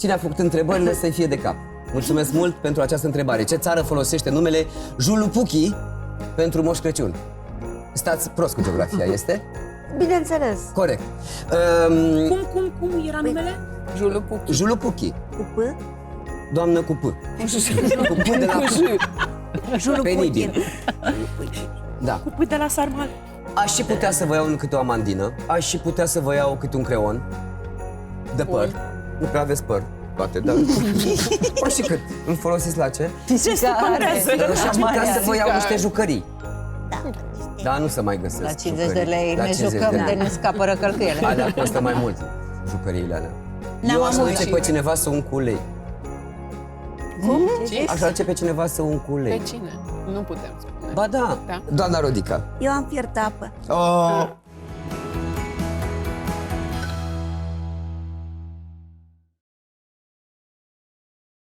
Cine a făcut întrebările să-i fie de cap. Mulțumesc mult pentru această întrebare. Ce țară folosește numele Julupuchi pentru Moș Crăciun? Stați prost cu geografia, este? Bineînțeles. Corect. Cum era numele? Julupuchi. Julupuchi. Cu P? Doamnă cu P. Cu P de la Jurul Penibil. Putin. Da. Cu de la Sarmal. Aș și putea să vă iau câte o amandină. Aș și putea să vă iau câte un creon de păr. Nu prea aveți păr, toate, dar... O și cât. Îl folosiți la ce? Ce se părează? Și aș putea să vă iau niște jucării. Da. Da, nu se mai găsesc La 50 de jucării. lei La ne 50 jucăm de lei. de ne scapă răcălcuiele. Alea costă mai mult, jucăriile alea. Eu aș duce pe cineva să un cu ulei. Aș duce pe cineva să un cu ulei. Pe cine? Nu putem spune. Ba da, Da. doamna Rodica. Eu am fiert apă. Oh,